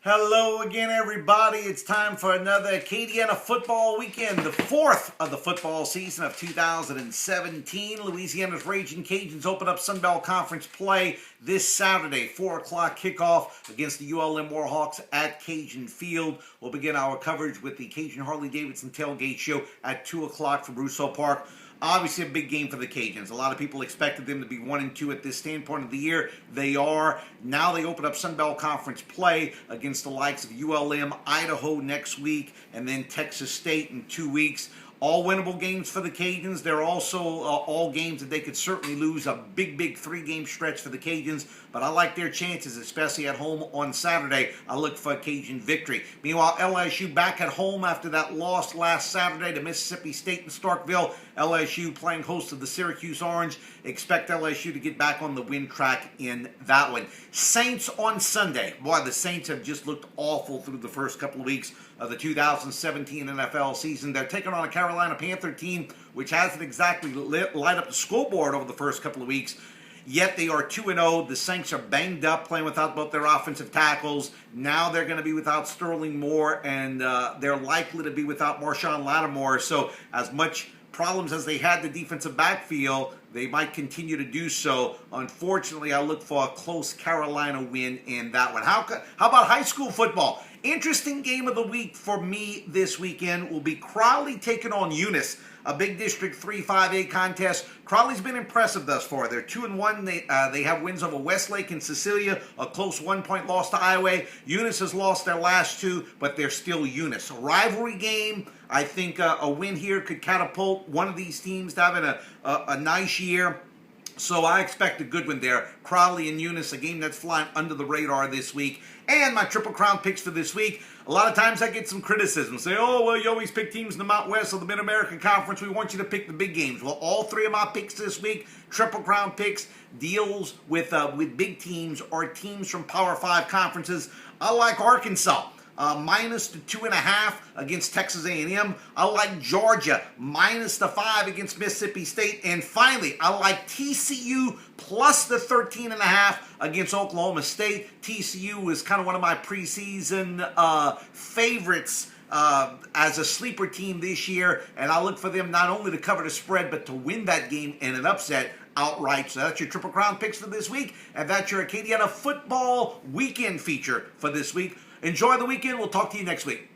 Hello again, everybody. It's time for another Acadiana football weekend, the fourth of the football season of 2017. Louisiana's Raging Cajuns open up Sun Belt Conference play this Saturday, 4 o'clock kickoff against the ULM Warhawks at Cajun Field. We'll begin our coverage with the Cajun Harley-Davidson tailgate show at 2 o'clock from Russo Park. Obviously a big game for the Cajuns. A lot of people expected them to be 1-2 at this standpoint of the year. They are. Now they open up Sun Belt Conference play against the likes of ULM, Idaho next week, and then Texas State in 2 weeks. All winnable games for the Cajuns. They're also all games that they could certainly lose. A big three-game stretch for the Cajuns. But I like their chances, especially at home on Saturday. I look for a Cajun victory. Meanwhile, LSU back at home after that loss last Saturday to Mississippi State in Starkville. LSU playing host to the Syracuse Orange. Expect LSU to get back on the win track in that one. Saints on Sunday. Boy, the Saints have just looked awful through the first couple of weeks of the 2017 NFL season. They're taking on a Carolina Panther team which hasn't exactly light up the scoreboard over the first couple of weeks. Yet they are 2-0. The Saints are banged up, playing without both their offensive tackles. Now they're going to be without Sterling Moore, and they're likely to be without Marshawn Lattimore. So as much problems as they had the defensive backfield, they might continue to do so. Unfortunately, I look for a close Carolina win in that one. How about high school football? Interesting game of the week for me this weekend will be Crowley taking on Eunice. A big District 3 5A contest. Crowley's been impressive thus far. They're 2-1. They have wins over Westlake and Cecilia, a close 1-point loss to Iowa. Eunice has lost their last two, but they're still Eunice. A rivalry game. I think a win here could catapult one of these teams to having a nice year. So I expect a good one there. Crowley and Eunice, a game that's flying under the radar this week. And my Triple Crown picks for this week. A lot of times I get some criticism. Say, oh, well, you always pick teams in the Mountain West or the Mid-American Conference. We want you to pick the big games. Well, all three of my picks this week, Triple Crown picks, deals with big teams or teams from Power 5 conferences. I like Arkansas. Minus the 2.5 against Texas A&M. I like Georgia minus the 5 against Mississippi State. And finally, I like TCU plus the 13.5 against Oklahoma State. TCU is kind of one of my preseason favorites as a sleeper team this year. And I look for them not only to cover the spread, but to win that game in an upset outright. So that's your Triple Crown picks for this week. And that's your Acadiana football weekend feature for this week. Enjoy the weekend. We'll talk to you next week.